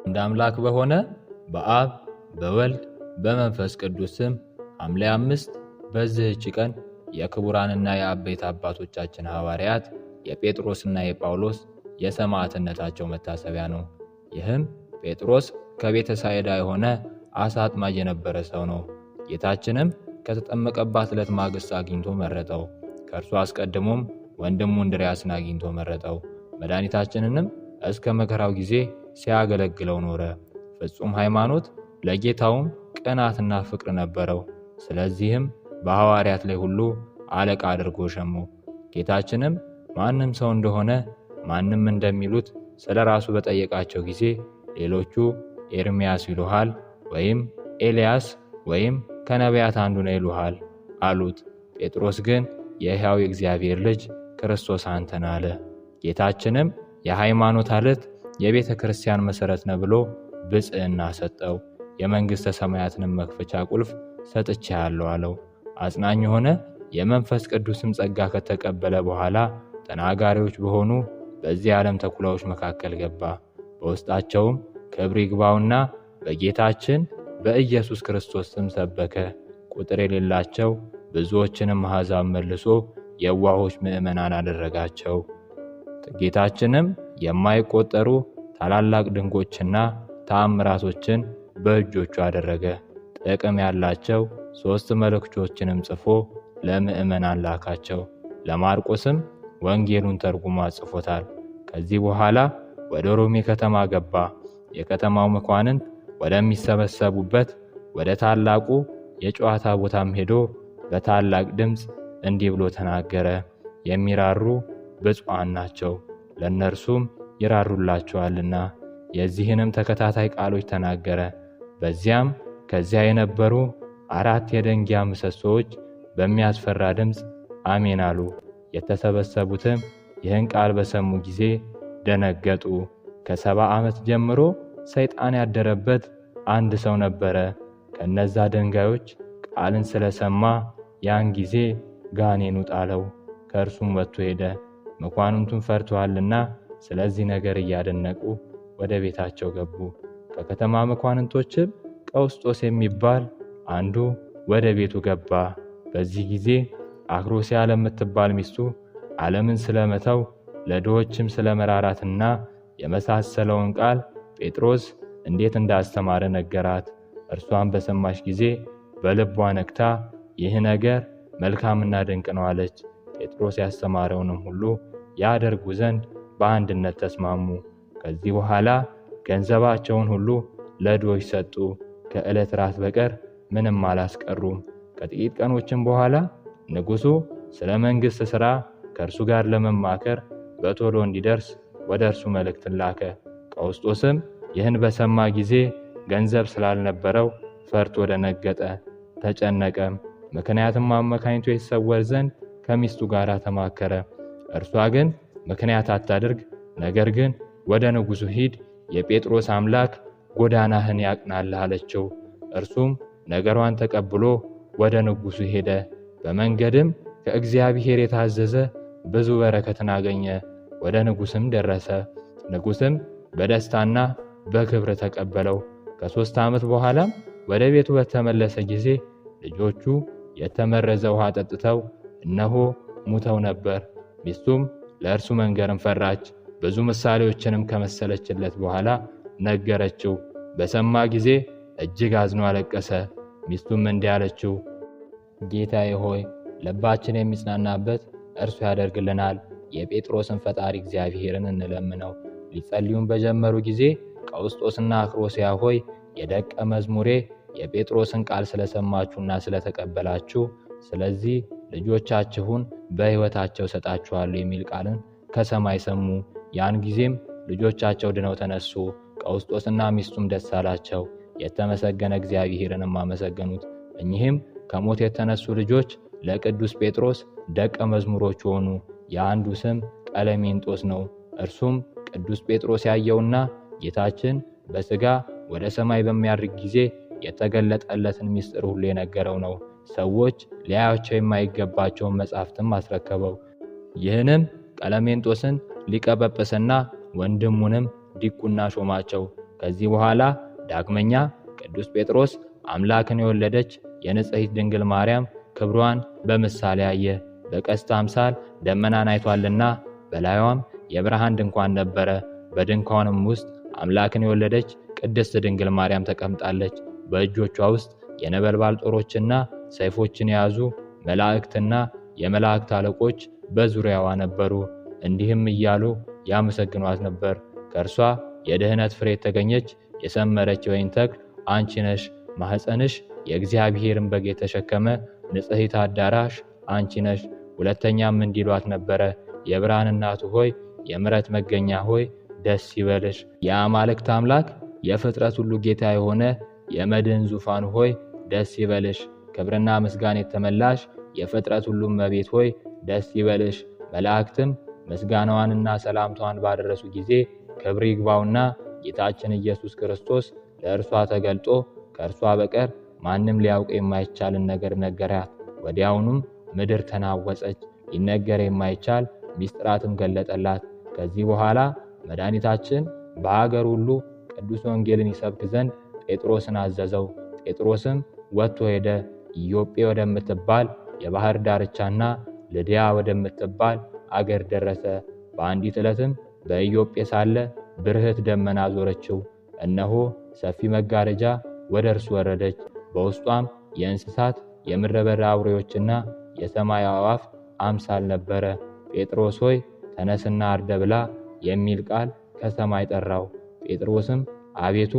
እንደ አምላክ በሆነ በአብ በወልድ በመንፈስ ቅዱስ ስም ሐምሌ 5 በዚህች ቀን የክቡራንና የአበይት አባቶቻችን ሐዋርያት የጴጥሮስና የጳውሎስ የሰማዕትነታቸው መታሰቢያ ነው። ይህም ጴጥሮስ ከቤተ ሳይዳ የሆነ አሳ አጥማጅ የነበረ ሰው ነው። ጌታችንም ከተጠመቀባት ዕለት ማግስት አግኝቶ መረጠው። ከእርሱ አስቀድሞም ወንድሙ እንድርያስን አግኝቶ መረጠው። መድኃኒታችንንም እስከ መከራው ጊዜ ሲያገለግለው ኖረ። ፍጹም ሃይማኖት ለጌታውም ቅናትና ፍቅር ነበረው። ስለዚህም በሐዋርያት ላይ ሁሉ አለቃ አድርጎ ሸመው። ጌታችንም ማንም ሰው እንደሆነ ማንም እንደሚሉት ስለ ራሱ በጠየቃቸው ጊዜ ሌሎቹ ኤርምያስ ይሉሃል፣ ወይም ኤልያስ ወይም ከነቢያት አንዱ ነው ይሉሃል አሉት። ጴጥሮስ ግን የሕያው የእግዚአብሔር ልጅ ክርስቶስ አንተ ነህ አለ። ጌታችንም የሃይማኖት አለት የቤተ ክርስቲያን መሠረት ነው ብሎ ብፅዕና ሰጠው። የመንግሥተ ሰማያትንም መክፈቻ ቁልፍ ሰጥቼሃለሁ አለው። አጽናኝ የሆነ የመንፈስ ቅዱስም ጸጋ ከተቀበለ በኋላ ተናጋሪዎች በሆኑ በዚህ ዓለም ተኩላዎች መካከል ገባ። በውስጣቸውም ክብር ይግባውና በጌታችን በኢየሱስ ክርስቶስ ስም ሰበከ። ቁጥር የሌላቸው ብዙዎችንም አሕዛብ መልሶ የዋሆች ምዕመናን አደረጋቸው። ጌታችንም የማይቆጠሩ ታላላቅ ድንቆችና ተአምራቶችን በእጆቹ አደረገ። ጥቅም ያላቸው 3 መልእክቶችንም ጽፎ ለምዕመናን ላካቸው። ለማርቆስም ወንጌሉን ተርጉሞ አጽፎታል። ከዚህ በኋላ ወደ ሮሜ ከተማ ገባ። የከተማው መኳንንት ወደሚሰበሰቡበት ወደ ታላቁ የጨዋታ ቦታም ሄዶ በታላቅ ድምፅ እንዲህ ብሎ ተናገረ። የሚራሩ ብፁዓን ናቸው፣ ለእነርሱም ይራሩላቸዋልና። የዚህንም ተከታታይ ቃሎች ተናገረ። በዚያም ከዚያ የነበሩ 4 የደንጊያ ምሰሶዎች በሚያስፈራ ድምፅ አሜን አሉ። የተሰበሰቡትም ይህን ቃል በሰሙ ጊዜ ደነገጡ። ከ70 ዓመት ጀምሮ ሰይጣን ያደረበት አንድ ሰው ነበረ። ከነዛ ድንጋዮች ቃልን ስለሰማ ያን ጊዜ ጋኔኑ ጣለው፣ ከእርሱም ወጥቶ ሄደ። መኳንንቱን ፈርተዋልና ስለዚህ ነገር እያደነቁ ወደ ቤታቸው ገቡ። ከከተማ መኳንንቶችም ቀውስጦስ የሚባል አንዱ ወደ ቤቱ ገባ። በዚህ ጊዜ አክሮስያ ለምትባል ሚስቱ ዓለምን ስለመተው ለድሆችም ስለመራራትና የመሳሰለውን ቃል ጴጥሮስ እንዴት እንዳስተማረ ነገራት። እርሷን በሰማች ጊዜ በልቧ ነክታ ይህ ነገር መልካምና ድንቅ ነው አለች። ጴጥሮስ ያስተማረውንም ሁሉ ያደርጉ ዘንድ በአንድነት ተስማሙ። ከዚህ በኋላ ገንዘባቸውን ሁሉ ለድሆች ሰጡ። ከዕለት ራት በቀር ምንም አላስቀሩም። ከጥቂት ቀኖችም በኋላ ንጉሡ ስለ መንግሥት ሥራ ከእርሱ ጋር ለመማከር በቶሎ እንዲደርስ ወደ እርሱ መልእክትን ላከ። ቀውስጦስም ይህን በሰማ ጊዜ ገንዘብ ስላልነበረው ፈርቶ ደነገጠ፣ ተጨነቀም። ምክንያትም አመካኝቶ ይሰወር ዘንድ ከሚስቱ ጋር ተማከረ። እርሷ ግን ምክንያት አታድርግ፣ ነገር ግን ወደ ንጉሡ ሂድ፣ የጴጥሮስ አምላክ ጎዳናህን ያቅናልህ አለችው። እርሱም ነገሯን ተቀብሎ ወደ ንጉሡ ሄደ። በመንገድም ከእግዚአብሔር የታዘዘ ብዙ በረከትን አገኘ። ወደ ንጉሥም ደረሰ። ንጉሥም በደስታና በክብር ተቀበለው። ከ3 ዓመት በኋላም ወደ ቤቱ በተመለሰ ጊዜ ልጆቹ የተመረዘ ውሃ ጠጥተው እነሆ ሙተው ነበር። ሚስቱም ለእርሱ መንገርን ፈራች። ብዙ ምሳሌዎችንም ከመሰለችለት በኋላ ነገረችው። በሰማ ጊዜ እጅግ አዝኖ አለቀሰ። ሚስቱም እንዲህ አለችው፣ ጌታዬ ሆይ ልባችን የሚጽናናበት እርሱ ያደርግልናል። የጴጥሮስን ፈጣሪ እግዚአብሔርን እንለምነው። ሊጸልዩም በጀመሩ ጊዜ ቀውስጦስና አክሮስያ ሆይ የደቀ መዝሙሬ የጴጥሮስን ቃል ስለሰማችሁና ስለተቀበላችሁ ስለዚህ ልጆቻችሁን በሕይወታቸው ሰጣችኋለሁ የሚል ቃልን ከሰማይ ሰሙ። ያን ጊዜም ልጆቻቸው ድነው ተነሱ። ቀውስጦስና ሚስቱም ደስ አላቸው፣ የተመሰገነ እግዚአብሔርንም አመሰገኑት። እኚህም ከሞት የተነሱ ልጆች ለቅዱስ ጴጥሮስ ደቀ መዝሙሮች ሆኑ። የአንዱ ስም ቀለሜንጦስ ነው። እርሱም ቅዱስ ጴጥሮስ ያየውና ጌታችን በሥጋ ወደ ሰማይ በሚያርግ ጊዜ የተገለጠለትን ምስጢር ሁሉ የነገረው ነው። ሰዎች ሊያያቸው የማይገባቸውን መጻሕፍትም አስረከበው። ይህንም ቀለሜንጦስን ሊቀ ጵጵስና ወንድሙንም ዲቁና ሾማቸው። ከዚህ በኋላ ዳግመኛ ቅዱስ ጴጥሮስ አምላክን የወለደች የንጽሕት ድንግል ማርያም ክብሯን በምሳሌ አየ። በቀስት አምሳል ደመናን አይቷልና በላዩም የብርሃን ድንኳን ነበረ። በድንኳኑም ውስጥ አምላክን የወለደች ቅድስት ድንግል ማርያም ተቀምጣለች። በእጆቿ ውስጥ የነበልባል ጦሮችና ሰይፎችን የያዙ መላእክትና የመላእክት አለቆች በዙሪያዋ ነበሩ። እንዲህም እያሉ ያመሰግኗት ነበር። ከእርሷ የድኅነት ፍሬ የተገኘች የሰመረች የወይን ተክል አንቺ ነሽ። ማኅፀንሽ የእግዚአብሔርን በግ የተሸከመ ንጽሕት አዳራሽ አንቺ ነሽ። ሁለተኛም እንዲሏት ነበረ፣ የብርሃን እናቱ ሆይ፣ የምሕረት መገኛ ሆይ ደስ ይበልሽ። የአማልክት አምላክ የፍጥረት ሁሉ ጌታ የሆነ የመድህን ዙፋን ሆይ ደስ ይበልሽ። ክብርና ምስጋና የተመላሽ የፍጥረት ሁሉ እመቤት ሆይ ደስ ይበልሽ። መላእክትም ምስጋናዋንና ሰላምታዋን ባደረሱ ጊዜ ክብር ይግባውና ጌታችን ኢየሱስ ክርስቶስ ለእርሷ ተገልጦ ከእርሷ በቀር ማንም ሊያውቅ የማይቻልን ነገር ነገራት። ወዲያውኑም ምድር ተናወጸች፣ ሊነገር የማይቻል ሚስጥራትም ገለጠላት። ከዚህ በኋላ መድኃኒታችን በአገር ሁሉ ቅዱስ ወንጌልን ይሰብክ ዘንድ ጴጥሮስን አዘዘው። ጴጥሮስም ወጥቶ ሄደ። ኢዮጴ ወደምትባል የባህር ዳርቻና ልድያ ወደምትባል አገር ደረሰ። በአንዲት ዕለትም በኢዮጴ ሳለ ብርህት ደመና ዞረችው። እነሆ ሰፊ መጋረጃ ወደ እርሱ ወረደች። በውስጧም የእንስሳት የምድረ በዳ አውሬዎችና የሰማይ አዕዋፍ አምሳል ነበረ። ጴጥሮስ ሆይ ተነስና አርደ ብላ የሚል ቃል ከሰማይ ጠራው። ጴጥሮስም አቤቱ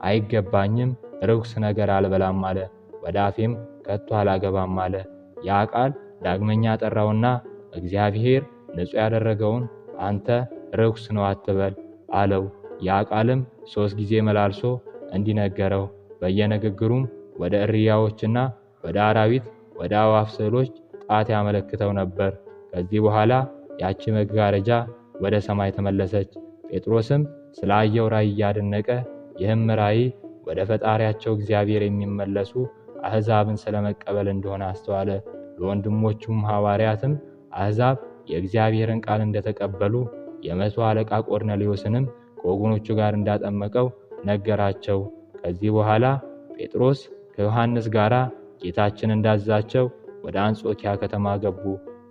አይገባኝም፣ ርኩስ ነገር አልበላም አለ። ወደ አፌም ከቶ አላገባም አለ። ያ ቃል ዳግመኛ ጠራውና እግዚአብሔር ንጹሕ ያደረገውን አንተ ርኩስ ነው አትበል አለው። ያ ቃልም 3 ጊዜ መላልሶ እንዲነገረው በየንግግሩም ወደ እርያዎችና ወደ አራዊት ወደ አዕዋፍ ስዕሎች ጣት ያመለክተው ነበር። ከዚህ በኋላ ያቺ መጋረጃ ወደ ሰማይ ተመለሰች። ጴጥሮስም ስላየው ራእይ እያደነቀ ይህም ራእይ ወደ ፈጣሪያቸው እግዚአብሔር የሚመለሱ አሕዛብን ስለመቀበል እንደሆነ አስተዋለ። ለወንድሞቹም ሐዋርያትም አሕዛብ የእግዚአብሔርን ቃል እንደተቀበሉ የመቶ አለቃ ቆርኔሌዎስንም ከወገኖቹ ጋር እንዳጠመቀው ነገራቸው። ከዚህ በኋላ ጴጥሮስ ከዮሐንስ ጋር ጌታችን እንዳዛቸው ወደ አንጾኪያ ከተማ ገቡ።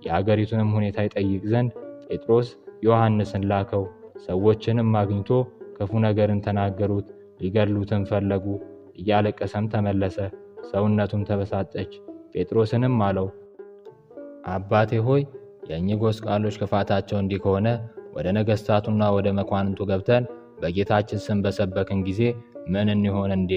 የአገሪቱንም ሁኔታ ይጠይቅ ዘንድ ጴጥሮስ ዮሐንስን ላከው። ሰዎችንም አግኝቶ ክፉ ነገርን ተናገሩት፣ ሊገድሉትም ፈለጉ። እያለቀሰም ተመለሰ። ሰውነቱም ተበሳጨች። ጴጥሮስንም አለው፣ አባቴ ሆይ የእኚህ ጎስቋሎች ክፋታቸው እንዲህ ከሆነ ወደ ነገሥታቱና ወደ መኳንንቱ ገብተን በጌታችን ስም በሰበክን ጊዜ ምን እንሆን እንዴ?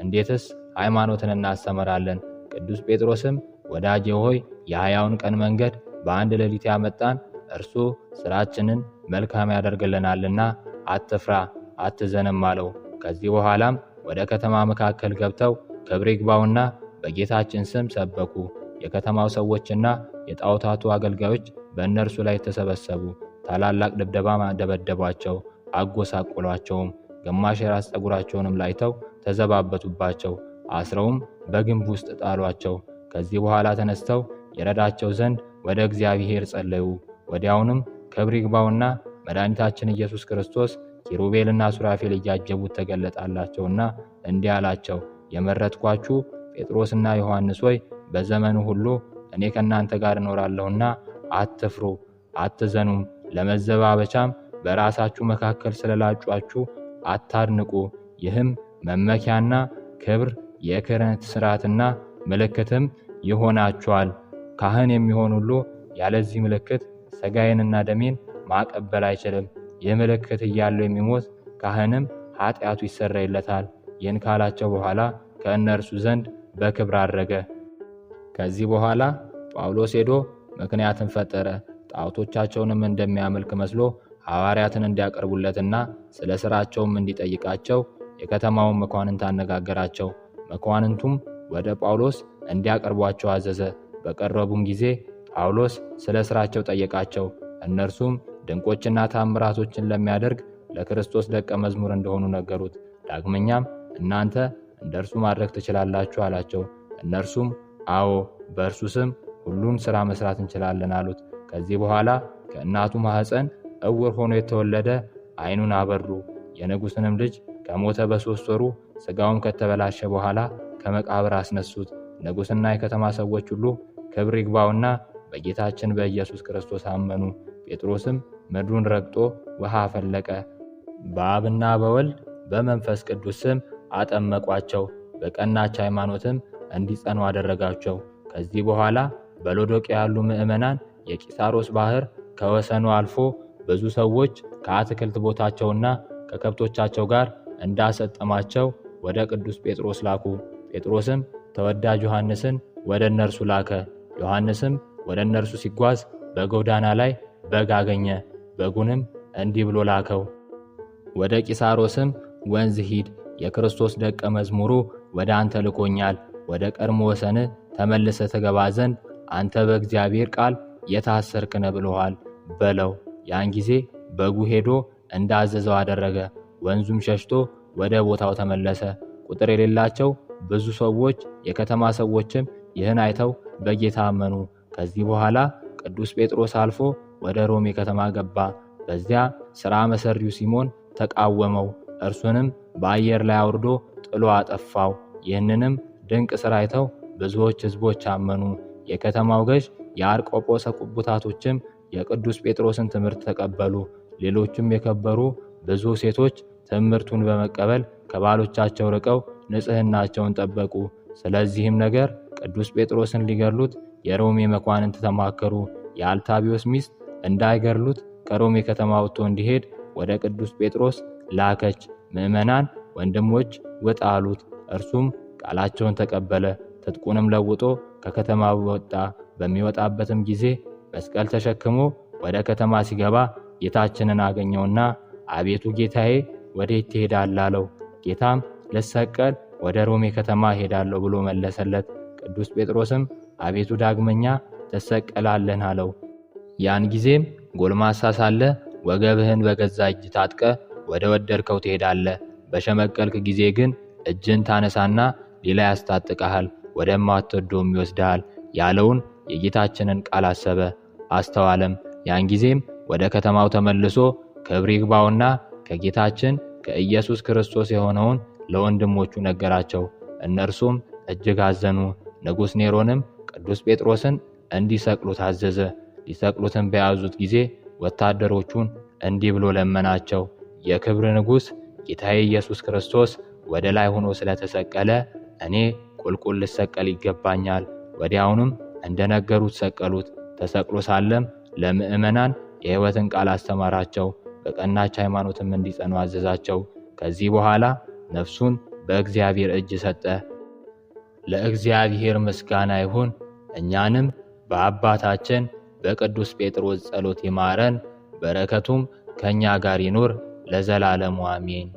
እንዴትስ ሃይማኖትን እናስተምራለን? ቅዱስ ጴጥሮስም ወዳጄ ሆይ የሕያውን ቀን መንገድ በአንድ ሌሊት ያመጣን እርሱ ሥራችንን መልካም ያደርግልናልና አትፍራ፣ አትዘንም አለው። ከዚህ በኋላም ወደ ከተማ መካከል ገብተው ክብር ይግባውና በጌታችን ስም ሰበኩ። የከተማው ሰዎችና የጣዖታቱ አገልጋዮች በእነርሱ ላይ ተሰበሰቡ። ታላላቅ ድብደባ ደበደቧቸው፣ አጎሳቆሏቸውም። ግማሽ የራስ ጠጉራቸውንም ላይተው ተዘባበቱባቸው። አስረውም በግንብ ውስጥ ጣሏቸው። ከዚህ በኋላ ተነስተው ይረዳቸው ዘንድ ወደ እግዚአብሔር ጸለዩ። ወዲያውንም ክብር ይግባውና መድኃኒታችን ኢየሱስ ክርስቶስ ኪሩቤልና ሱራፌል እያጀቡት ተገለጣላቸውና እንዲህ አላቸው፣ የመረጥኳችሁ ጴጥሮስና ዮሐንስ ሆይ በዘመኑ ሁሉ እኔ ከእናንተ ጋር እኖራለሁና አትፍሩ፣ አትዘኑም። ለመዘባበቻም በራሳችሁ መካከል ስለላጯችሁ አታድንቁ። ይህም መመኪያና ክብር የክህነት ሥርዓትና ምልክትም ይሆናችኋል። ካህን የሚሆን ሁሉ ያለዚህ ምልክት ሥጋዬንና ደሜን ማቀበል አይችልም። ይህ ምልክት እያለው የሚሞት ካህንም ኃጢአቱ ይሰረይለታል። ይህን ካላቸው በኋላ ከእነርሱ ዘንድ በክብር አረገ። ከዚህ በኋላ ጳውሎስ ሄዶ ምክንያትን ፈጠረ። ጣዖቶቻቸውንም እንደሚያመልክ መስሎ ሐዋርያትን እንዲያቀርቡለትና ስለ ሥራቸውም እንዲጠይቃቸው የከተማውን መኳንንት አነጋገራቸው። መኳንንቱም ወደ ጳውሎስ እንዲያቀርቧቸው አዘዘ። በቀረቡም ጊዜ ጳውሎስ ስለ ሥራቸው ጠየቃቸው። እነርሱም ድንቆችና ታምራቶችን ለሚያደርግ ለክርስቶስ ደቀ መዝሙር እንደሆኑ ነገሩት። ዳግመኛም እናንተ እንደ እርሱ ማድረግ ትችላላችሁ አላቸው። እነርሱም አዎ፣ በእርሱ ስም ሁሉን ሥራ መሥራት እንችላለን አሉት። ከዚህ በኋላ ከእናቱ ማኅፀን ዕውር ሆኖ የተወለደ ዓይኑን አበሩ። የንጉሥንም ልጅ ከሞተ በ3 ወሩ ሥጋውም ከተበላሸ በኋላ ከመቃብር አስነሱት። ንጉሥና የከተማ ሰዎች ሁሉ ክብር ይግባውና በጌታችን በኢየሱስ ክርስቶስ አመኑ። ጴጥሮስም ምድሩን ረግጦ ውሃ ፈለቀ። በአብና በወልድ በመንፈስ ቅዱስ ስም አጠመቋቸው። በቀናች ሃይማኖትም እንዲጸኑ አደረጋቸው። ከዚህ በኋላ በሎዶቅያ ያሉ ምዕመናን የቂሳሮስ ባህር ከወሰኑ አልፎ ብዙ ሰዎች ከአትክልት ቦታቸውና ከከብቶቻቸው ጋር እንዳሰጠማቸው ወደ ቅዱስ ጴጥሮስ ላኩ። ጴጥሮስም ተወዳጅ ዮሐንስን ወደ እነርሱ ላከ። ዮሐንስም ወደ እነርሱ ሲጓዝ በጎዳና ላይ በግ አገኘ። በጉንም እንዲህ ብሎ ላከው፣ ወደ ቂሳሮስም ወንዝ ሂድ፣ የክርስቶስ ደቀ መዝሙሩ ወደ አንተ ልኮኛል። ወደ ቀድሞ ወሰን ተመልሰ ትገባ ዘንድ አንተ በእግዚአብሔር ቃል የታሰርክ ነህ ብሎሃል በለው። ያን ጊዜ በጉ ሄዶ እንዳዘዘው አደረገ። ወንዙም ሸሽቶ ወደ ቦታው ተመለሰ። ቁጥር የሌላቸው ብዙ ሰዎች የከተማ ሰዎችም ይህን አይተው በጌታ አመኑ። ከዚህ በኋላ ቅዱስ ጴጥሮስ አልፎ ወደ ሮሜ ከተማ ገባ። በዚያ ሥራ መሰሪው ሲሞን ተቃወመው። እርሱንም በአየር ላይ አውርዶ ጥሎ አጠፋው። ይህንንም ድንቅ ሥራ አይተው ብዙዎች ሕዝቦች አመኑ። የከተማው ገዥ የአርቆጶስ ቁቡታቶችም የቅዱስ ጴጥሮስን ትምህርት ተቀበሉ። ሌሎችም የከበሩ ብዙ ሴቶች ትምህርቱን በመቀበል ከባሎቻቸው ርቀው ንጽሕናቸውን ጠበቁ። ስለዚህም ነገር ቅዱስ ጴጥሮስን ሊገድሉት የሮሜ መኳንንት ተማከሩ። የአልታቢዮስ ሚስት እንዳይገድሉት ከሮሜ ከተማ ወጥቶ እንዲሄድ ወደ ቅዱስ ጴጥሮስ ላከች። ምዕመናን ወንድሞች ውጣ አሉት። እርሱም ቃላቸውን ተቀበለ። ትጥቁንም ለውጦ ከከተማ ወጣ። በሚወጣበትም ጊዜ መስቀል ተሸክሞ ወደ ከተማ ሲገባ ጌታችንን አገኘውና አቤቱ ጌታዬ ወዴት ትሄዳለህ አለው። ጌታም ልሰቀል ወደ ሮሜ ከተማ እሄዳለሁ ብሎ መለሰለት። ቅዱስ ጴጥሮስም አቤቱ ዳግመኛ ትሰቀላለህ አለው። ያን ጊዜም ጎልማሳ ሳለ ወገብህን በገዛ እጅ ታጥቀ ወደ ወደድከው ትሄዳለህ፣ በሸመቀልክ ጊዜ ግን እጅን ታነሳና ሌላ ያስታጥቅሃል፣ ወደማትወደውም ይወስድሃል ያለውን የጌታችንን ቃል አሰበ አስተዋለም። ያን ጊዜም ወደ ከተማው ተመልሶ ክብር ይግባውና ከጌታችን ከኢየሱስ ክርስቶስ የሆነውን ለወንድሞቹ ነገራቸው። እነርሱም እጅግ አዘኑ። ንጉሥ ኔሮንም ቅዱስ ጴጥሮስን እንዲሰቅሉት አዘዘ። ሊሰቅሉትን በያዙት ጊዜ ወታደሮቹን እንዲህ ብሎ ለመናቸው። የክብር ንጉሥ ጌታዬ ኢየሱስ ክርስቶስ ወደ ላይ ሆኖ ስለተሰቀለ እኔ ቁልቁል ልሰቀል ይገባኛል። ወዲያውኑም እንደነገሩት ሰቀሉት። ተሰቅሎ ሳለም ለምዕመናን የሕይወትን ቃል አስተማራቸው። በቀናች ሃይማኖትም እንዲጸኑ አዘዛቸው። ከዚህ በኋላ ነፍሱን በእግዚአብሔር እጅ ሰጠ። ለእግዚአብሔር ምስጋና ይሁን። እኛንም በአባታችን በቅዱስ ጴጥሮስ ጸሎት ይማረን፣ በረከቱም ከእኛ ጋር ይኑር ለዘላለሙ አሜን።